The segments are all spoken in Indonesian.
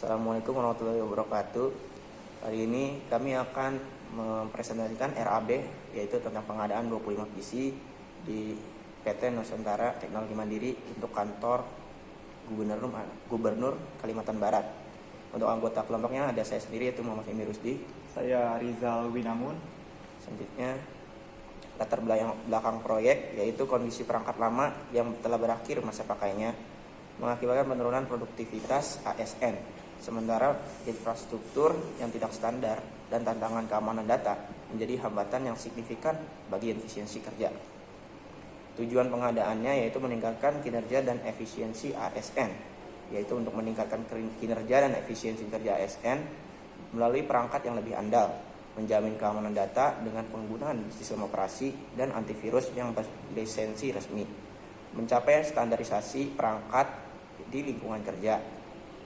Assalamualaikum warahmatullahi wabarakatuh. Hari ini kami akan mempresentasikan RAB, yaitu tentang pengadaan 25 PC di PT Nusantara Teknologi Mandiri untuk kantor Gubernur Kalimantan Barat. Untuk anggota kelompoknya ada saya sendiri, yaitu Muhammad Emir Rusdi. Saya Rizal Winamun. Selanjutnya, latar belakang proyek, yaitu kondisi perangkat lama yang telah berakhir masa pakainya mengakibatkan penurunan produktivitas ASN, sementara infrastruktur yang tidak standar dan tantangan keamanan data menjadi hambatan yang signifikan bagi efisiensi kerja. Tujuan pengadaannya yaitu meningkatkan kinerja dan efisiensi ASN, yaitu untuk meningkatkan kinerja dan efisiensi kerja ASN melalui perangkat yang lebih andal, menjamin keamanan data dengan penggunaan sistem operasi dan antivirus yang berlisensi resmi, mencapai standarisasi perangkat di lingkungan kerja,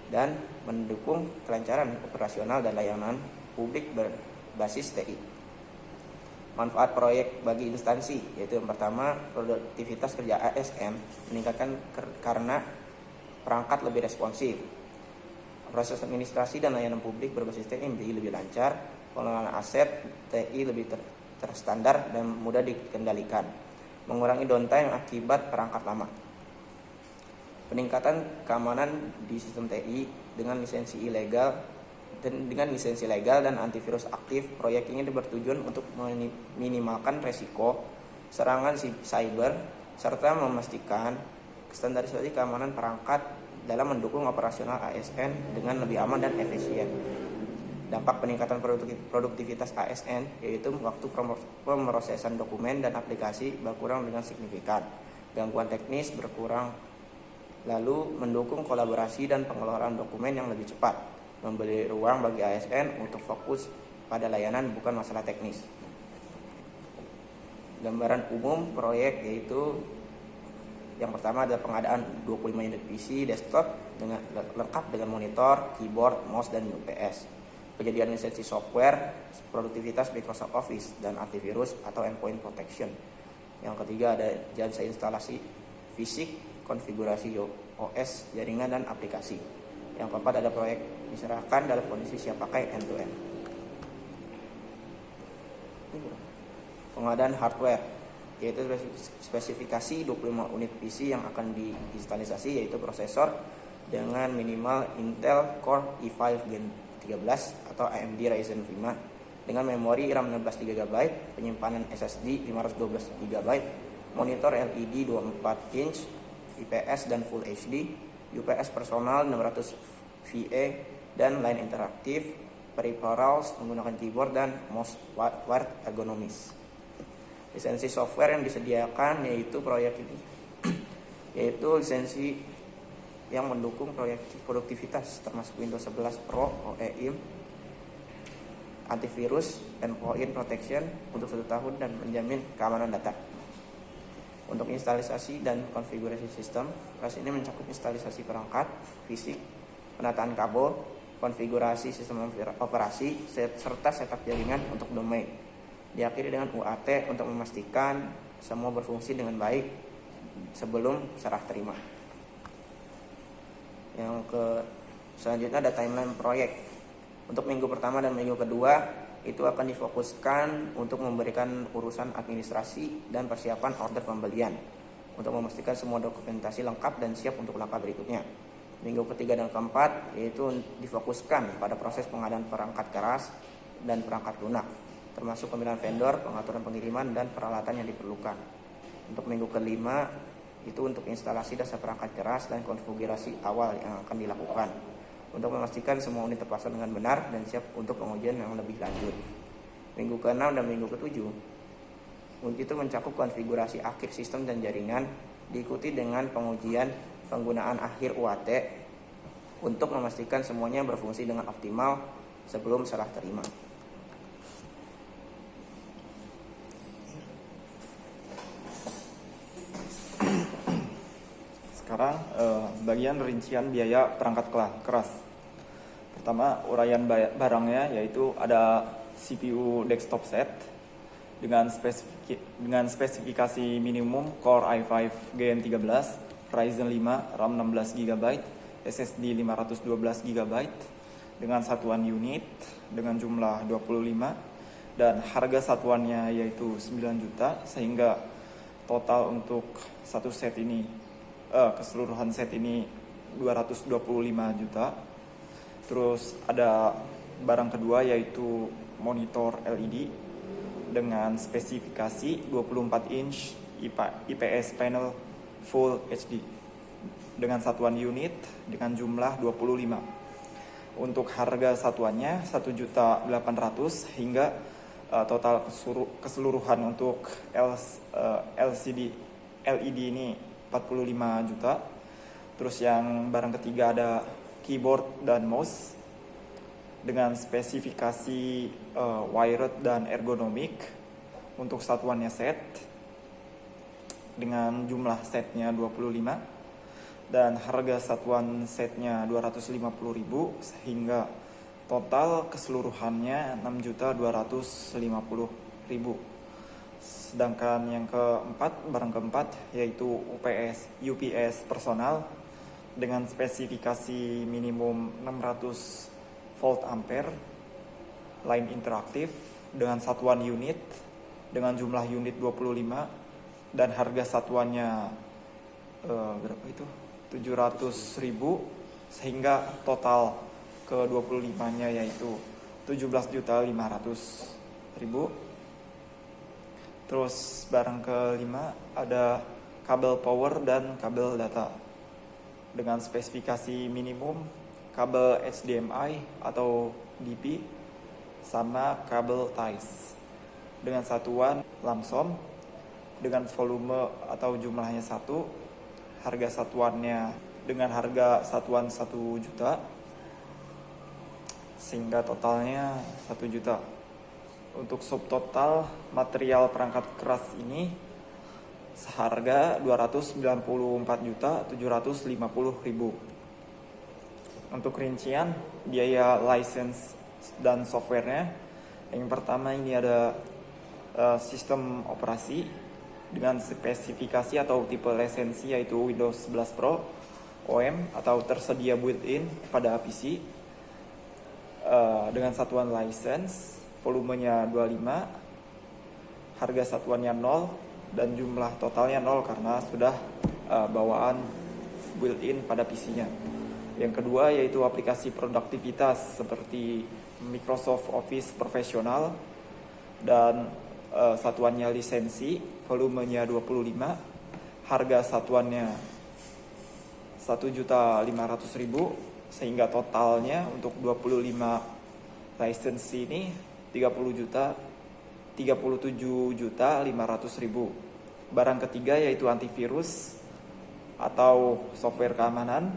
dan mendukung kelancaran operasional dan layanan publik berbasis TI. Manfaat proyek bagi instansi, yaitu yang pertama, produktivitas kerja ASN meningkatkan karena perangkat lebih responsif. Proses administrasi dan layanan publik berbasis TI menjadi lebih lancar, pengelolaan aset TI lebih terstandar dan mudah dikendalikan, mengurangi downtime akibat perangkat lama. Peningkatan keamanan di sistem TI dengan lisensi legal dan antivirus aktif. Proyek ini bertujuan untuk meminimalkan resiko serangan cyber serta memastikan standarisasi keamanan perangkat dalam mendukung operasional ASN dengan lebih aman dan efisien. Dampak peningkatan produktivitas ASN yaitu waktu pemrosesan dokumen dan aplikasi berkurang dengan signifikan, gangguan teknis berkurang, lalu mendukung kolaborasi dan pengelolaan dokumen yang lebih cepat, memberi ruang bagi ASN untuk fokus pada layanan bukan masalah teknis. Gambaran umum proyek yaitu yang pertama adalah pengadaan 25 unit PC desktop dengan lengkap dengan monitor, keyboard, mouse, dan UPS. Penyediaan lisensi software, produktivitas Microsoft Office, dan antivirus atau endpoint protection. Yang ketiga ada jasa instalasi fisik, konfigurasi OS, jaringan, dan aplikasi. Yang keempat ada proyek diserahkan dalam kondisi siap pakai end-to-end. Pengadaan hardware, yaitu spesifikasi 25 unit PC yang akan diinstalisasi, yaitu prosesor dengan minimal Intel Core i5 Gen 13 atau AMD Ryzen 5 dengan memori RAM 16 GB, penyimpanan SSD 512 GB, monitor LED 24 inch, IPS dan Full HD, UPS personal 600 VA dan line interaktif, peripherals menggunakan keyboard dan mouse wired ergonomis. Lisensi software yang disediakan yaitu proyek ini yaitu lisensi yang mendukung proyek produktivitas termasuk Windows 11 Pro, OEM, antivirus, endpoint protection untuk 1 tahun dan menjamin keamanan data. Untuk instalisasi dan konfigurasi sistem, proses ini mencakup instalisasi perangkat fisik, penataan kabel, konfigurasi sistem operasi, serta setup jaringan untuk domain. Diakhiri dengan UAT untuk memastikan semua berfungsi dengan baik sebelum serah terima. Selanjutnya ada timeline proyek. Untuk minggu pertama dan minggu kedua itu akan difokuskan untuk memberikan urusan administrasi dan persiapan order pembelian untuk memastikan semua dokumentasi lengkap dan siap untuk langkah berikutnya. Minggu ketiga dan keempat yaitu difokuskan pada proses pengadaan perangkat keras dan perangkat lunak, termasuk pemilihan vendor, pengaturan pengiriman, dan peralatan yang diperlukan. Untuk minggu kelima itu untuk instalasi dasar perangkat keras dan konfigurasi awal yang akan dilakukan untuk memastikan semua unit terpasang dengan benar dan siap untuk pengujian yang lebih lanjut. Minggu ke-6 dan minggu ke-7 itu mencakup konfigurasi akhir sistem dan jaringan, diikuti dengan pengujian penggunaan akhir UAT untuk memastikan semuanya berfungsi dengan optimal sebelum serah terima. Sekarang bagian rincian biaya perangkat keras. Pertama, uraian barangnya yaitu ada CPU desktop set dengan spesifikasi minimum Core i5 Gen 13, Ryzen 5, RAM 16 GB, SSD 512 GB dengan satuan unit dengan jumlah 25 dan harga satuannya yaitu 9 juta, sehingga total untuk satu set ini keseluruhan set ini 225 juta. Terus ada barang kedua yaitu monitor LED dengan spesifikasi 24 inch IPS panel Full HD dengan satuan unit dengan jumlah 25. Untuk harga satuannya 1.800.000 hingga total keseluruhan untuk LCD LED ini 45 juta. Terus yang barang ketiga ada keyboard dan mouse dengan spesifikasi wired dan ergonomik untuk satuannya set dengan jumlah setnya 25 dan harga satuan setnya 250.000 sehingga total keseluruhannya 6.250.000. Sedangkan yang barang keempat yaitu UPS personal dengan spesifikasi minimum 600 volt ampere, line interaktif dengan satuan unit dengan jumlah unit 25 dan harga satuannya berapa itu? 700.000 sehingga total ke 25-nya yaitu 17.500.000. Terus barang kelima ada kabel power dan kabel data dengan spesifikasi minimum kabel HDMI atau DP sama kabel TICE dengan satuan lamsom dengan volume atau jumlahnya 1, harga satuannya dengan harga satuan 1 juta sehingga totalnya 1 juta. Untuk subtotal material perangkat keras ini seharga 294.750.000. Untuk rincian biaya license dan softwarenya, yang pertama ini ada sistem operasi dengan spesifikasi atau tipe lisensi yaitu Windows 11 Pro OM atau tersedia built-in pada PC dengan satuan license volumenya 25, harga satuannya 0 dan jumlah totalnya 0 karena sudah bawaan built-in pada PC-nya. Yang kedua yaitu aplikasi produktivitas seperti Microsoft Office Professional dan satuannya lisensi, volumenya 25, harga satuannya 1.500.000 sehingga totalnya untuk 25 lisensi ini 37.500.000. Barang ketiga yaitu antivirus atau software keamanan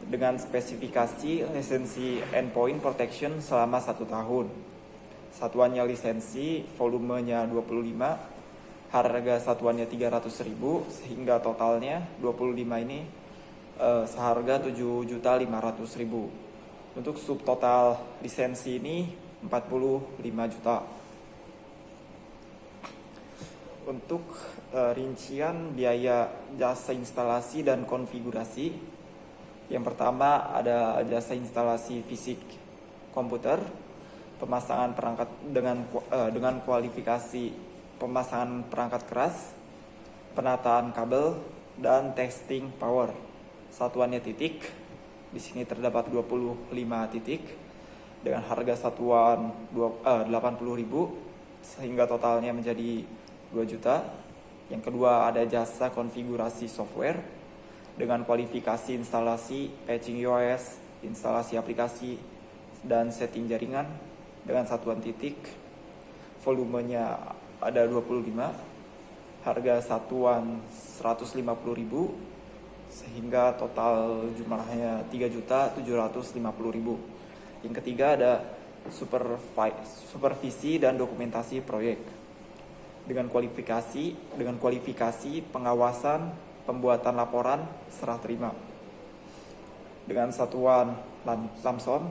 dengan spesifikasi lisensi endpoint protection selama 1 tahun. Satuannya lisensi, volumenya 25, harga satuannya 300.000 sehingga totalnya 25 ini seharga 7.500.000. Untuk subtotal lisensi ini 45 juta. Untuk rincian biaya jasa instalasi dan konfigurasi, yang pertama ada jasa instalasi fisik komputer, pemasangan perangkat dengan kualifikasi pemasangan perangkat keras, penataan kabel dan testing power. Satuannya titik. Di sini terdapat 25 titik dengan harga satuan 80.000 sehingga totalnya menjadi 2 juta. Yang kedua ada jasa konfigurasi software dengan kualifikasi instalasi, patching iOS, instalasi aplikasi, dan setting jaringan dengan satuan titik. Volumenya ada 25, harga satuan 150.000 sehingga total jumlahnya 3.750.000. Yang ketiga ada supervisi dan dokumentasi proyek dengan kualifikasi pengawasan pembuatan laporan serah terima dengan satuan lamsom,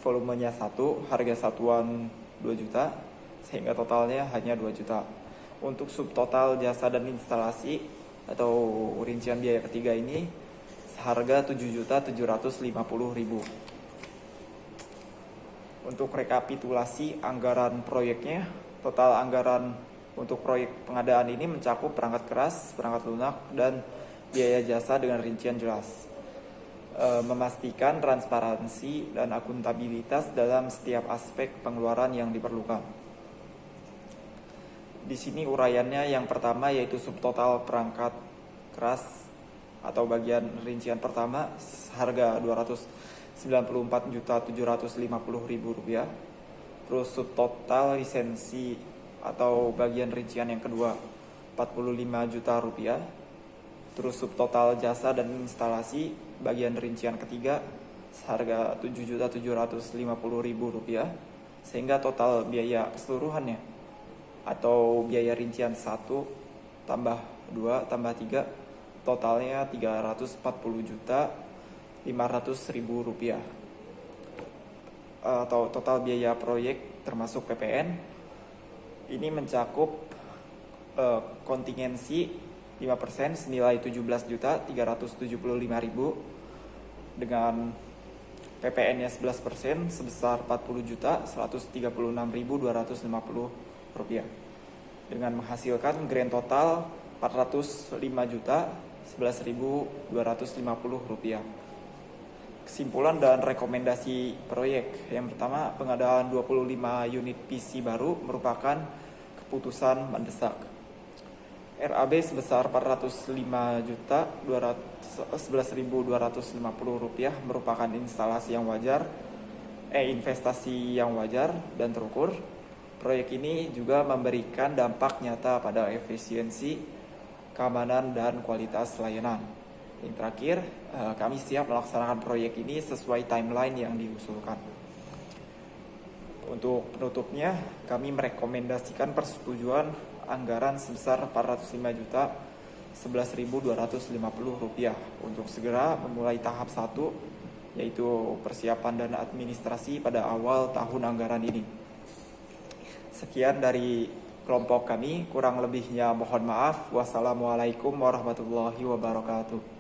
volumenya 1, harga satuan 2 juta sehingga totalnya hanya 2 juta. Untuk subtotal jasa dan instalasi atau rincian biaya ketiga ini seharga 7.750.000. Untuk rekapitulasi anggaran proyeknya, total anggaran untuk proyek pengadaan ini mencakup perangkat keras, perangkat lunak, dan biaya jasa dengan rincian jelas. Memastikan transparansi dan akuntabilitas dalam setiap aspek pengeluaran yang diperlukan. Di sini uraiannya yang pertama yaitu subtotal perangkat keras atau bagian rincian pertama harga Rp94.750.000. Terus subtotal lisensi atau bagian rincian yang kedua Rp45 juta. Terus subtotal jasa dan instalasi bagian rincian ketiga seharga Rp7.750.000, sehingga total biaya keseluruhannya atau biaya rincian 1 tambah 2 tambah 3 totalnya Rp340.500.000. Atau total biaya proyek termasuk PPN ini mencakup kontingensi 5% senilai Rp17.375.000 dengan PPN-nya 11% sebesar Rp40.136.250 dengan menghasilkan grand total Rp405.011.250. Kesimpulan dan rekomendasi proyek. Yang pertama, pengadaan 25 unit PC baru merupakan keputusan mendesak. RAB sebesar Rp405.11.250 merupakan investasi yang wajar dan terukur. Proyek ini juga memberikan dampak nyata pada efisiensi, keamanan, dan kualitas layanan. Yang terakhir, kami siap melaksanakan proyek ini sesuai timeline yang diusulkan. Untuk penutupnya, kami merekomendasikan persetujuan anggaran sebesar Rp405.11.250 untuk segera memulai tahap 1, yaitu persiapan dana administrasi pada awal tahun anggaran ini. Sekian dari kelompok kami, kurang lebihnya mohon maaf. Wassalamualaikum warahmatullahi wabarakatuh.